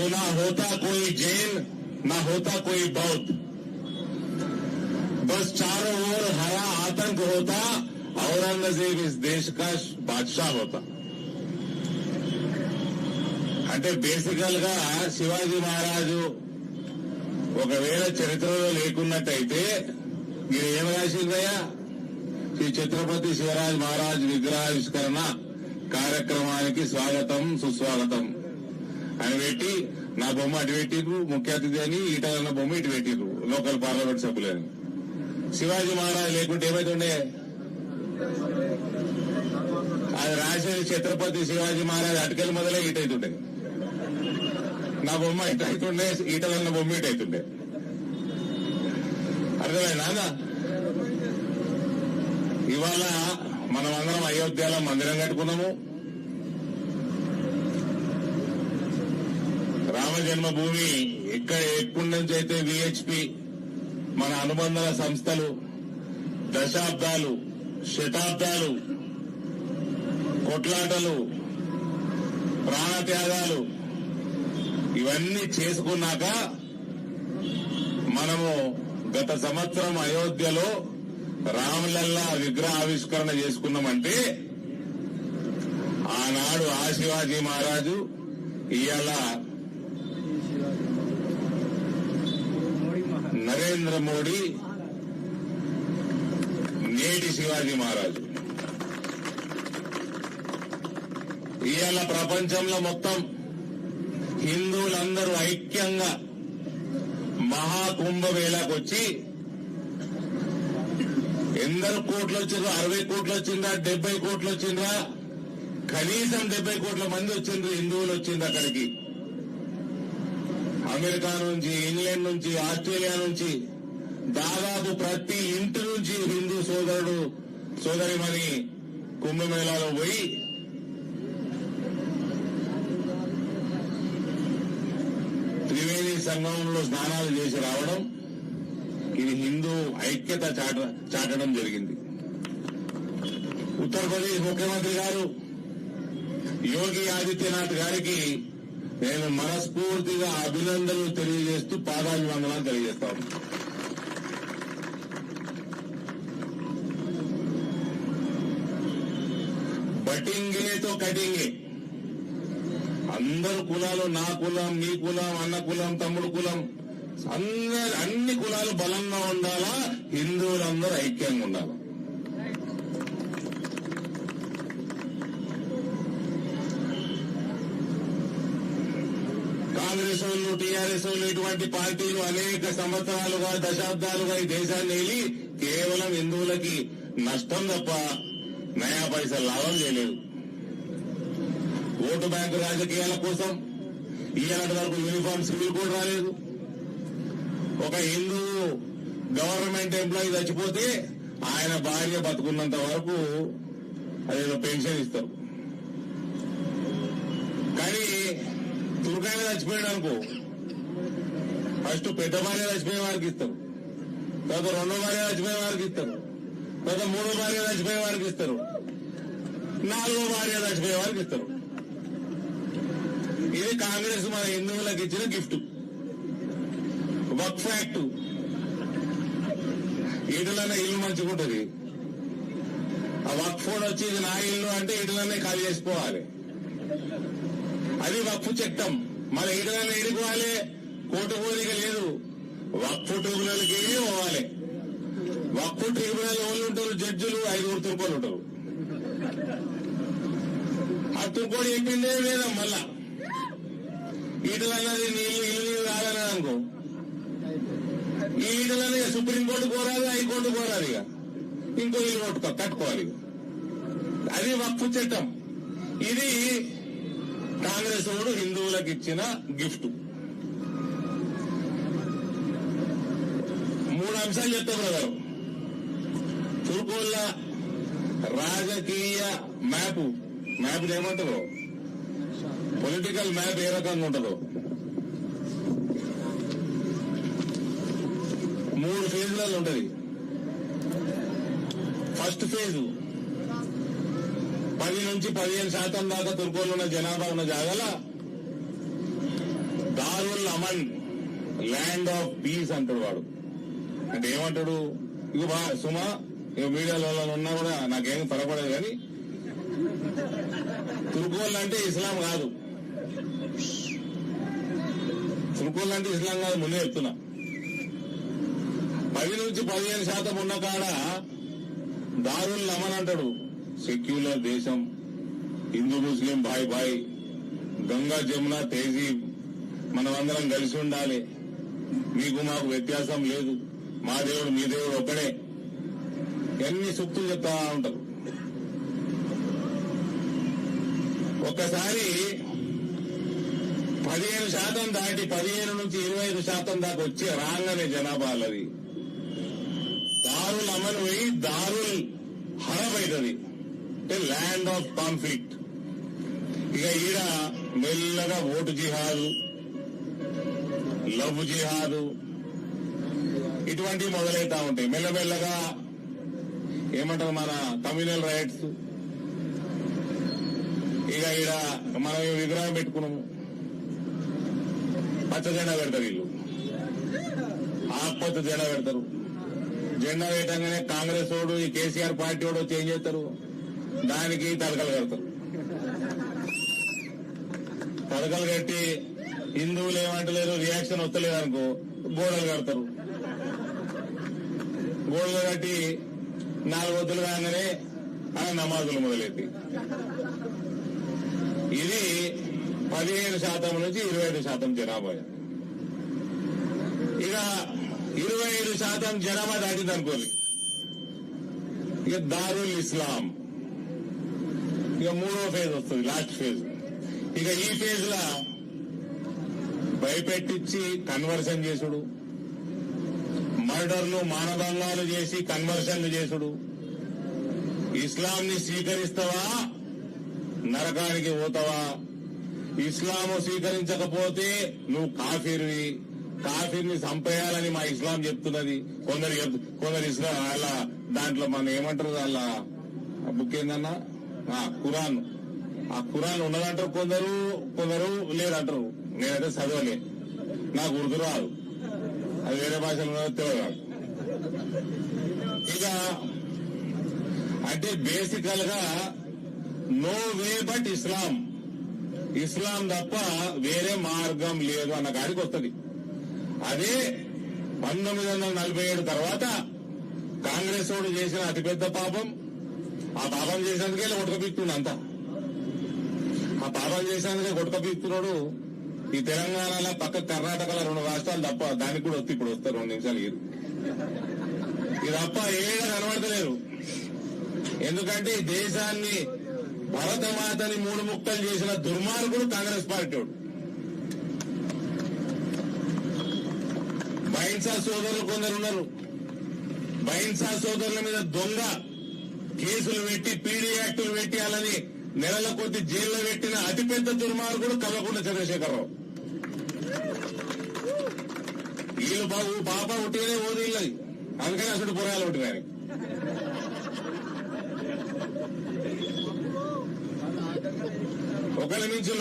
तो ना होता कोई जैन, ना होता कोई बौद्ध, बस चारों ओर हरा आतंक होता, औरंगजेब इस देश का बादशाह होता. అంటే బేసికల్ గా శివాజీ మహారాజు ఒకవేళ చరిత్రలో లేకున్నట్టయితే మీరు ఏం రాసిందయ్యా, శ్రీ ఛత్రపతి శివరాజ్ మహారాజ్ విగ్రహావిష్కరణ కార్యక్రమానికి స్వాగతం సుస్వాగతం అని పెట్టి నా బొమ్మ అటు పెట్టిర్రు, ముఖ్య అతిథి అని ఈటలన్న బొమ్మ ఇటు పెట్టిర్రు లోకల్ పార్లమెంట్ సభ్యులని. శివాజీ మహారాజ్ లేకుంటే ఏమైతుండే? అది రాసేది ఛత్రపతి శివాజీ మహారాజ్ అటుకెళ్ళి మొదలై ఇటైతుండే, నా బొమ్మ ఇటు అవుతుండే, ఈటలన్న బొమ్మ ఇటు అవుతుండే. అర్థమైనా? ఇవాళ మనమందరం అయోధ్యలో మందిరం కట్టుకున్నాము. రామ జన్మభూమి ఎప్పటి నుంచి అయితే విహెచ్పి మన అనుబంధ సంస్థలు దశాబ్దాలు శతాబ్దాలు కొట్లాటలు ప్రాణత్యాగాలు ఇవన్నీ చేసుకున్నాక మనము గత సంవత్సరం అయోధ్యలో రామలల్లా విగ్రహ ఆవిష్కరణ చేసుకున్నామంటే ఆనాడు ఆ శివాజీ మహారాజు ఇవాళ నరేంద్ర మోడీ నేటి శివాజీ మహారాజు. ఇవాళ ప్రపంచంలో మొత్తం హిందువులందరూ ఐక్యంగా మహాకుంభమేళాకు వచ్చి ఎందరు కోట్లు వచ్చిండ్రా? 60 కోట్లు వచ్చిందా? 70 కోట్లు వచ్చిండ్రా? కనీసం 70 కోట్ల మంది వచ్చిండ్రు హిందువులు వచ్చిండ్రు అక్కడికి. అమెరికా నుంచి, ఇంగ్లాండ్ నుంచి, ఆస్ట్రేలియా నుంచి దాదాపు ప్రతి ఇంటి నుంచి హిందూ సోదరుడు సోదరిమణి కుంభమేళాలో పోయి త్రివేణి సంగమంలో స్నానాలు చేసి రావడం, ఇది హిందూ ఐక్యత చాటడం జరిగింది. ఉత్తరప్రదేశ్ ముఖ్యమంత్రి గారు యోగి ఆదిత్యనాథ్ గారికి నేను మనస్ఫూర్తిగా అభినందనలు తెలియజేస్తూ పాదాభివందనాలు తెలియజేస్తాను. బటింగేతో కటింగే, అందరు కులాలు, నా కులం, నీ కులం, అన్న కులం, తమ్ముడు కులం, అన్ని కులాలు బలంగా ఉండాలా, హిందువులందరూ ఐక్యంగా ఉండాలి. కాంగ్రెస్ వాళ్ళు, టీఆర్ఎస్ వాళ్ళు, ఇటువంటి పార్టీలు అనేక సంవత్సరాలుగా దశాబ్దాలుగా ఈ దేశాన్ని వెళ్ళి కేవలం హిందువులకి నష్టం తప్ప నయా పైసా లాభం చేయలేదు. ఓటు బ్యాంకు రాజకీయాల కోసం ఇలాంటి వరకు యూనిఫామ్ సివిల్ కోడ్ రాలేదు. ఒక హిందూ గవర్నమెంట్ ఎంప్లాయీ చచ్చిపోతే ఆయన భార్య బతుకున్నంత వరకు అదేదో పెన్షన్ ఇస్తారు. కానీ తుర్కాయన చచ్చిపోయాడు అనుకో, ఫస్ట్ పెద్ద భార్య చచ్చిపోయే వారికి ఇస్తారు, తర్వాత రెండో భార్య చచ్చిపోయే వారికి ఇస్తారు, తర్వాత మూడో భార్య చచ్చిపోయే వారికి ఇస్తారు, నాలుగో భార్య చచ్చిపోయే వారికి ఇస్తారు. ఇది కాంగ్రెస్ మన హిందువులకు ఇచ్చిన గిఫ్ట్. వక్ఫ్ యాక్ట్, ఈటలనే ఇల్లు మంచుకుంటుంది. ఆ వక్ఫ్ వచ్చి ఇది నా ఇల్లు అంటే ఈటలనే ఖాళీ చేసుకోవాలి. అది వక్ఫ్ చట్టం. మన ఈటలనే ఎడుకోవాలి, కోర్టు పోలిక లేదు. వక్ఫ్ ట్రిబ్యునల్కి పోవాలి. వక్ఫ్ ట్రిబ్యునల్ వాళ్ళు ఉంటారు, జడ్జిలు 5 తుర్కోలు ఉంటారు. ఆ తుర్కోడు చెప్పిందే వేదం. మళ్ళా ఈటలన్నది నీళ్లు ఇల్లు రాదని అనుకో, ఈ ఈటలనే సుప్రీంకోర్టు కోరాలి, హైకోర్టు కోరాలి, ఇక ఇంకో ఇల్లు కట్టుకోవాలి. అది వక్ఫ్ చట్టం. ఇది కాంగ్రెస్ వాడు హిందువులకు ఇచ్చిన గిఫ్ట్. 3 అంశాలు చెప్తా బ్రదర్. తుర్కోళ్ళ రాజకీయ మ్యాప్ ఏమంటారు, పొలిటికల్ మ్యాప్ ఏ రకంగా ఉంటుందో 3 ఫేజ్లలో ఉంటది. ఫస్ట్ ఫేజ్ 10 నుంచి 15% దాకా తుర్కోలు ఉన్న జనాభా ఉన్న జాగాల దారుల్ అమన్ ల్యాండ్ ఆఫ్ పీస్ అంటాడు వాడు. అంటే ఏమంటాడు? ఇక సుమా ఇక మీడియాలో ఉన్నా కూడా నాకేం పరపడదు, కానీ తుర్కోళ్ళు అంటే ఇస్లాం కాదు, తుర్కోళ్ళు అంటే ఇస్లాం కాదు, ముందే చెప్తున్నా. 10 నుంచి 15% ఉన్న కాడ దారుల్ అమన్ అంటాడు. సెక్యులర్ దేశం, హిందూ ముస్లిం భాయ్ భాయ్, గంగా జమున తేజీబ్, మనమందరం కలిసి ఉండాలి, మీకు మాకు వ్యత్యాసం లేదు, మా దేవుడు మీ దేవుడు ఒక్కడే, ఎన్ని సూక్తులు చెప్తా ఉంటారు. ఒక్కసారి 15% దాటి 15 నుంచి 25% దాకా వచ్చి రాగానే జనాభాలది దారుల్ అమన్ పోయి దారుల్ హరబ్ అవుతుంది, అంటే ల్యాండ్ ఆఫ్ కాన్ఫ్లిక్ట్. ఇక ఈడ మెల్లగా ఓటు జిహాదు, లవ్ జిహాదు ఇటువంటివి మొదలవుతా ఉంటాయి. మెల్లమెల్లగా ఏమంటారు మన కమ్యూనల్ రైట్స్. ఇక ఈడ మనం విగ్రహం పెట్టుకున్నాము, పచ్చ జెండా పెడతారు వీళ్ళు, ఆకుపచ్చ జెండా పెడతారు. జెండా వేయటంగానే కాంగ్రెస్ వాడు ఈ కేసీఆర్ పార్టీ వాడు వచ్చి ఏం చేస్తారు, దానికి తడకలు కడతారు. తడకలు కట్టి హిందువులు ఏమంటలేరు, రియాక్షన్ వస్తలేదు అనుకో గోడలు కడతారు. గోడలు కట్టి 4 వద్దులు కాగానే నమాజులు మొదలెట్టి. ఇది 15% నుంచి 25% జనాభా. ఇక 25% జనాభా దాటింది అనుకోండి, ఇక దారుల్ ఇస్లాం, ఇక 3వ ఫేజ్ వస్తుంది, లాస్ట్ ఫేజ్. ఇక ఈ ఫేజ్ లా భయపెట్టించి కన్వర్షన్ చేసుడు, మర్డర్లు మానభంగాలు చేసి కన్వర్షన్లు చేసుడు. ఇస్లాంని స్వీకరిస్తావా నరకానికి పోతావా, ఇస్లాము స్వీకరించకపోతే నువ్వు కాఫీర్వి, కాఫీర్ని చంపేయాలని మా ఇస్లాం చెప్తున్నది. కొందరు ఇస్లాం అలా దాంట్లో మనం ఏమంటారు, అలా బుక్ ఏందన్నా ఖురాన్, ఆ ఖురాన్ ఉన్నదంటారు కొందరు లేదంటారు. నేనైతే చదవలే, నాకు ఉర్దూ రాదు, అది వేరే భాషలో ఉన్నదో తెలియదు. ఇక అంటే బేసికల్ గా నో వే బట్ ఇస్లాం, ఇస్లాం తప్ప వేరే మార్గం లేదు అన్న కాడికి వస్తుంది. అదే 1947 తర్వాత కాంగ్రెస్ వాడు చేసిన అతిపెద్ద పాపం. ఆ పాపం చేసినందుకే కొట్టుకపిస్తున్నాడు అంతా. ఆ పాపం చేసినందుకే కొట్టుకపిస్తున్నాడు. ఈ తెలంగాణలో పక్క కర్ణాటకలో 2 రాష్ట్రాలు తప్ప, దానికి కూడా వస్తే ఇప్పుడు వస్తారు 2 నిమిషాలు ఇది తప్ప ఏడా కనబడతలేరు. ఎందుకంటే ఈ దేశాన్ని భరతమాతని 3 ముక్కలు చేసిన దుర్మార్గుడు కాంగ్రెస్ పార్టీ వాడు. బైన్సా సోదరులు కొందరు ఉన్నారు, బైన్సా సోదరుల మీద దొంగ కేసులు పెట్టి పీడీ యాక్టులు పెట్టి అలాని నెలల కొద్ది జైల్లో పెట్టిన అతిపెద్ద దుర్మార్గుడు కల్వకుంట్ల చంద్రశేఖరరావు. వీళ్ళు పాప ఉట్టిగానే ఓదిల్లది, అందుకని అసలు పురాలు ఉంటున్నాయి. ఒకరి నుంచి